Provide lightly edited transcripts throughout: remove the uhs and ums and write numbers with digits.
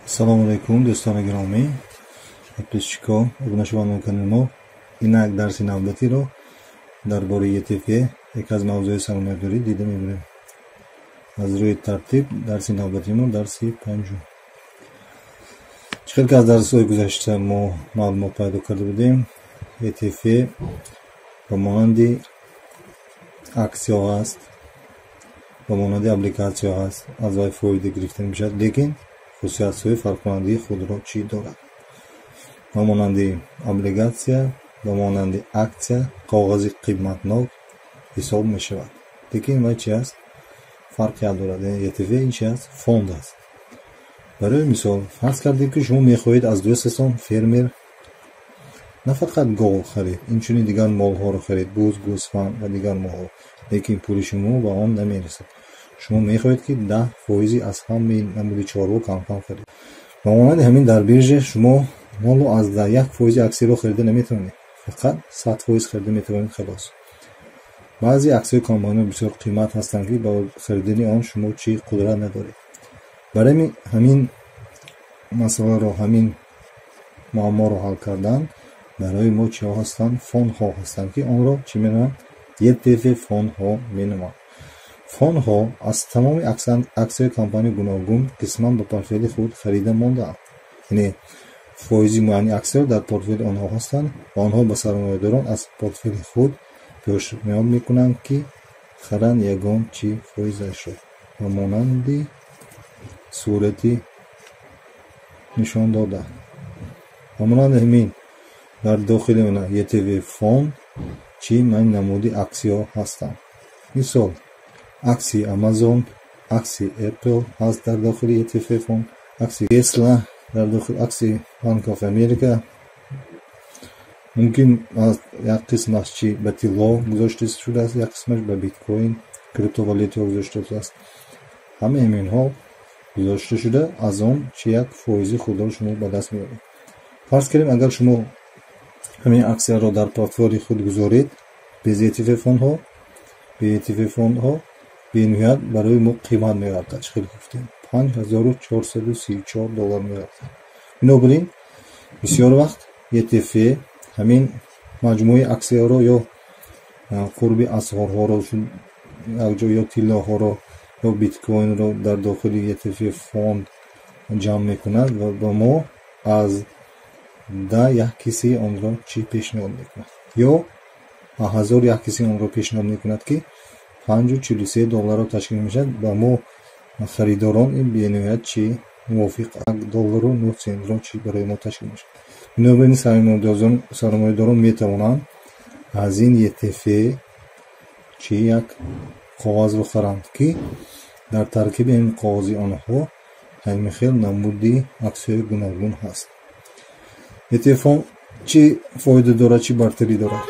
سلام علیکم دوستان گرامی، پیشکو ابنشوان کنیم. اینک درس نوبتی رو درباره ETF یک از موضوع سرمایه‌گذاری دیده می‌بینیم. از روی ترتیب درس نوبتیمون درسی پنجم. چقدر از درس‌های گذشته ما معلومات پیدا کرده بودیم. ETF به مانند اکسیا هست، به مانند ابلیگاسیا هست، از وی فایده گرفته میشد، لیکن خصوصیت‌های فرق‌کننده خود را چی دارد؟ به مانند ابلیگاسیا، به مانند اکسیا کاغذ قیمتناک حساب میشود، لیکن وی چی است؟ فرقی دارد. ETF این چی است؟ فوند است. برای مثال فرض کردید که شما میخواهید از دوستتان فرمر نه فقط گاو خرید، اینچنین دیگر مال‌ها را خرید، بز، گوسفند و دیگر مال‌ها، لیکن پول شما به آن نمیرسد. شما میخواهید که 10% از همین نمود چارو کم خرید. به مانند همین در بیرژه شما مال از 1% اکسی رو خریده نمیتونید، فقط 100% خریده میتونید. خلاص بعضی اکسی‌های کمپانی بسیار قیمت هستند که با خریدن آن شما چی قدرت ندارید. برای همین مسئله رو، همین معما رو حل کردن برای ما چی هستند؟ فوند ها هستند که آن را چی می‌نامند؟ ETF فوند ها می‌نامند. فوند ها از تمام اکسی‌های کمپانی گوناگون قسماً به پورتفولیوی خود خریده مانده‌اند. یعنی فایزی معینی اکسی‌ها در پورتفولیوی آنها هستند و آنها به سرمایه‌داران از پورتفولیوی خود پیشنهاد می‌کنند که خرند یگان چی فایزش را به مانند صورتی نشان داده. به مانند همین در داخل آن ETF فوند چی من نمودی اکسی‌ها هستند. مثال اکسی آمازون، اکسی اپل هست در داخل ETF فوند، اکسی تسلا در داخل، اکسی بانک آف امریکا. ممکن از یک قسمش چی به طلا گذاشته شده است، یک قسمش به بیت کوین، کریپتووالوتا گذاشته شده است. همه اینها گذاشته شده، از آن چی یک فایده خود را شما به دست میارید. فرض کنیم اگر شما همین اکسیا را در پورتفولیوی خود گذارید به ETF فوند ها به نهایت برای ما قیمت می‌گردد. چقدر گفتیم؟ $5434 می‌گردد. بنابراین بسیار وقت ETF همین مجموعه اکسیا را یا قربی اسعارها را یا طلاها را یا بیت کوین را در داخل ETF فوند جمع می‌کند و به ما از یک کسی آن را چی پیشنهاد می‌کند، یا 1000 یک کسی آن را پیشنهاد می‌کند که $543 را تشکیل می‌شود. با ما خریداران این به نهایت چی موافق $1.09 را چی برای ما تشکیل می‌شود. بنابراین سرمایه‌داران می‌توانند از این ETF چی یک کاغذ را خرند که در ترکیب این کاغذ آنها همین خیل نمودی اکسی‌های گوناگون هست. ETF چی فایده دارد، چی برتری دارد؟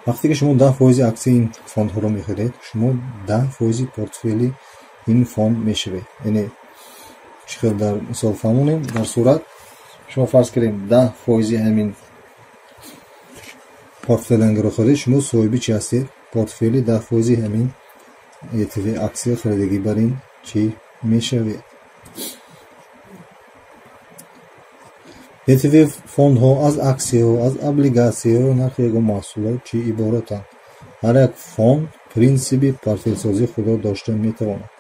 وقتی که شما 10% اکسی این فوند ها رو میخرید، شما 10% پورتفولیوی این فوند میشوید. یعنی چقدر در مثال فهمونیم، در صورت شما فرض کنیم 10% همین پورتفولیو رو خرید، شما صاحب چی هستید؟ پورتفولیوی 10% همین ETF اکسی خریدگی بر این چی میشوید. ETF فوند ها از اکسی ها، از ابلیگاسیا و نرخ یگان محصولات چی عبارتند. هر یک فوند پرینسیپ پورتفولیو سازی خود را داشته میتواند.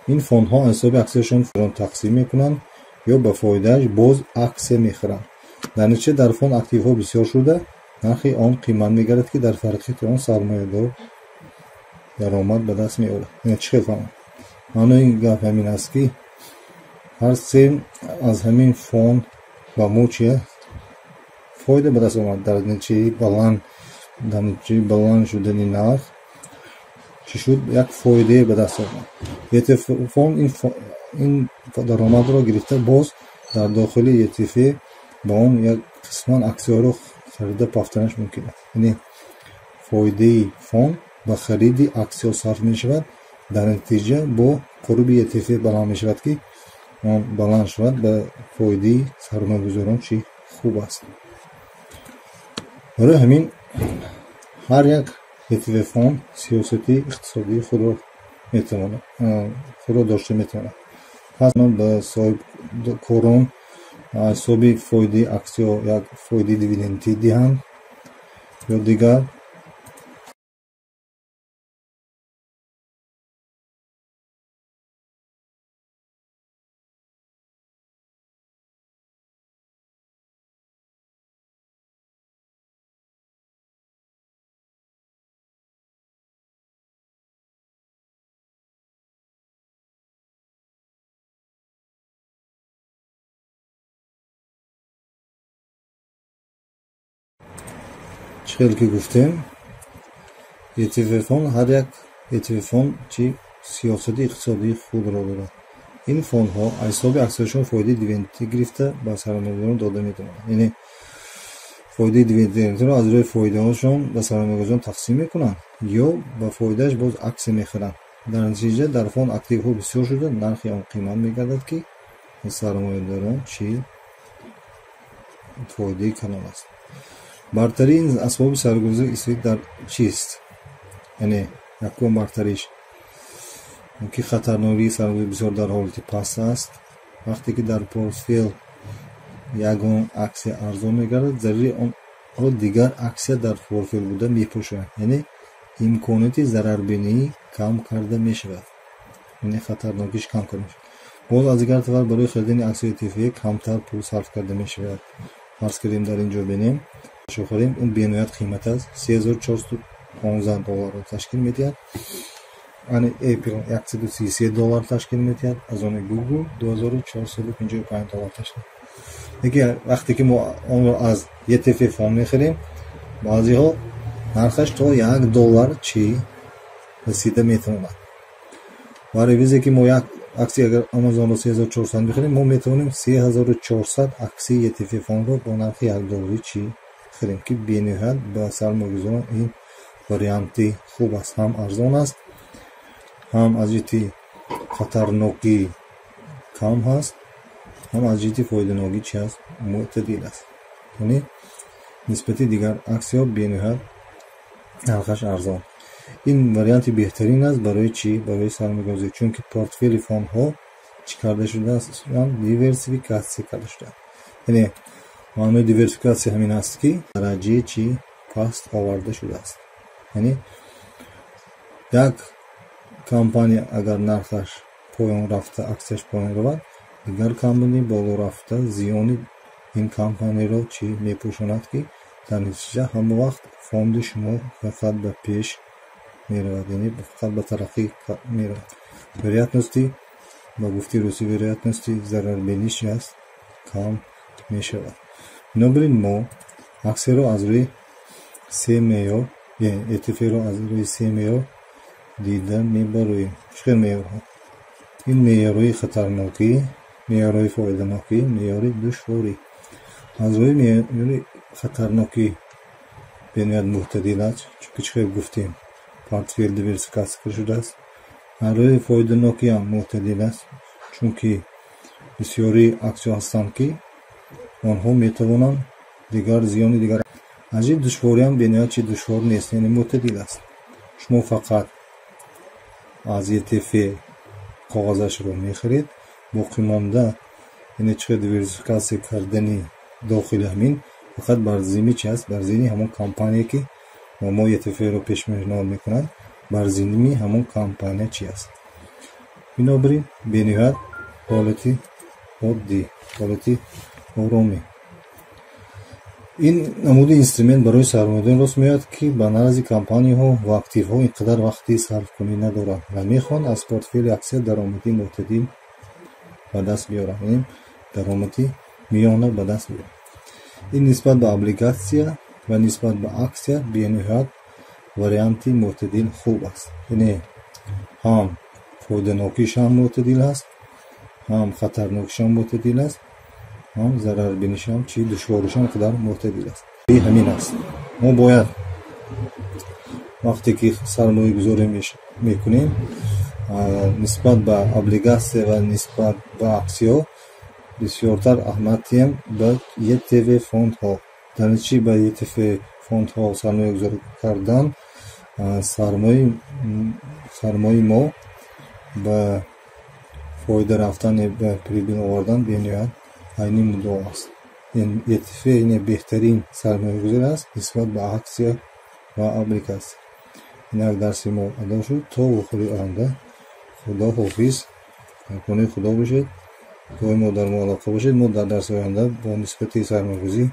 این فوند ها حساب اکسیشون فران تقسیم میکنند یا به فایدهش باز اکسی میخرند. در نتیجه در فوند اکتیو ها بسیار شده، نرخ آن قیمت میگیرد که در فرقیت آن سرمایه‌دار درآمد به دست میآورد. یعنی چه فهمم؟ معنی این گپ همین است که هر سه از همین فوند با ما چیه فایده به دست آمد. در نتیجه بلند شدن نرخ چی شد؟ یک فایده به دست آمد. ETF فوند این درآمد را گرفته، باز در داخل ETF با اون یک قسمان اکسیا رو خریده پافتنش ممکنه. یعنی فایده فوند به خرید اکسیا صرف می شود، در نتیجه با قرب ETF بلند می شود که بلند شود به فایده سرمایه‌گذاران چی خوب است. برای همین هر یک ETF فوند سیاستی اقتصادی خود را داشته میتواند. ҳаст ба соҳибкорон ҳисоби фоидаи аксиё як фоидаи дивидендӣ диҳанд ё дигар чӣ хел ки гуфтем ETF-фон ҳар як ETF-фон чӣ сиёсати иқтисодии худро дорад. ин фондҳо аз ҳисоби аксияшон фоидаи дивидендӣ гирифта ба сармоягузорон дода метавонанд. яъне фоидаи дивидендиро аз рӯи фоидаҳошон ба сармоягузорон тақсим мекунанд ё ба фоидааш боз аксия мехаранд. дар натиҷа дар фонд активҳо бисёр шуда нархи он қимат мегардад ки сармоядорон чӣ фоидаи калон аст. бартарин асбоби саргузари истодӣ дар чист? яъне якум бартариш ки хатарнокии саргузари бисёр дар ҳолати паст аст. вақте ки дар портфел ягон аксия арзон мегардад зарари онро дигар аксия дар портфел буда мепӯшад, яъне имконияти зарарбинии кам карда мешавад. яъне хатарнокиш кам карда мешавад. боз аз дигар тараф барои харидани аксияи ETF камтар пул сарф карда мешавад. фарз кардем дар ин ҷо бинем шохарем он бениҳоят қимат аст $3415 ташкил метиҳад. ани Apple $133 ташкил метиҳад. аз они Google $2455 ташкил. lekin вақте ки мо онро аз ETF фонд мехарем баъзеҳо нархаш то $1 чӣ расида метавонад. барои визе ки мо як аксия агар Amazonро 3400 бихарем мо метавонем 3400 аксияи ETF фондро бо нархи $1 чӣ харем ки бениҳоят ба сармоягузорон ин варианти хуб аст. ҳам арзон аст, ҳам аз ҷиҳати хатарнокӣ кам ҳаст, ҳам аз ҷиҳати фоиданокӣ чӣ аст мӯътадил аст. яъне нисбати дигар аксияҳо бениҳоят нархаш арзон. ин варианти беҳтарин аст барои чӣ? барои сармоягузорӣ, чунки портфели фондҳо чӣ карда шудааст? диверсификатсия карда шудаанд. яъне маънои диверсификатсия ҳамин аст ки дараҷаи чӣ паст оварда шудааст. яъне як компания агар нархаш поён рафта аксияш поён равад, дигар компания боло рафта зиёни ин компанияро чӣ мепӯшонад ки дар натиҷа ҳама вақт фонди шумо фақат ба пеш меравад, яъне фақат ба тараққӣ меравад. вероятности ба гуфти рӯси вероятности зарарбинӣ чӣ аст? кам мешавад. бинобар ин мо аксияро аз рӯи се меъёр ETF-ро аз рӯи се меъёр дида мебароем. чӣ хел меъёрҳо? ин меъёрҳои хатарнокӣ, меъёрҳои фоиданокӣ, меъёри душворӣ. аз рӯи меъёри хатарнокӣ бениҳоят мӯътадил аст, чунки чӣ хел гуфтем портфел диверсификатсия карда шудааст. аз рӯи фоиданокӣ ҳам мӯътадил аст, чунки бисёри аксиё ҳастанд ки онҳо метавонанд дигар зиёни дигар. аз ин душворӣ ҳам бениҳоят чӣ душвор нест, яъне мӯътадил аст. шумо фақат аз ETF коғазашро мехаред, боқӣ монда яъне чӣ хел диверсификатсия кардани дохили ҳамин фақат бар зимми чӣ аст? бар зимми ҳамон компания ки ба мо ETF-ро пешниҳод мекунанд, бар зимми ҳамон компания чӣ аст. бинобар ин бениҳоят ҳолати оддӣ, ҳолати оромӣ. ин намуди инструмент барои сармоядорон рост меояд ки ба назди компанияҳо ва активҳо инқадар вақти сарфкунӣ надоранд ва мехоҳанд аз портфели аксия даромадии мӯътадил ба даст биёранд, яъне даромади миёна ба даст биёранд. ин нисбат ба облигатсия ва нисбат ба аксия бениҳоят варианти мӯътадил хуб аст. яъне ҳам фоиданокишам мӯътадил аст, ҳам хатарнокишам мӯътадил аст, ҳам зарарбинишам чӣ душворишам қадар мӯътадил аст. ҳамин аст. мо бояд вақте ки сармоягузорӣ мекунем нисбат ба облигатсия ва нисбат ба аксиё бисёртар аҳамият диҳем ба ETF фондҳо. дар натиҷа ба ETF фондҳо сармоягузорӣ кардан сармояи мо ба فایده رفتن به پریبین آوردن به نهایت عینی مدعا است. این ETF این بهترین سرمایه‌گذاری است نسبت به اکسیا و آمریکا است. این درس ما ادا شد. تا بخوری آینده خدا حافظ. کنه خدا باشید. دائم ما در علاقه باشید. ما در درس آینده با نسبت سرمایه‌گذاری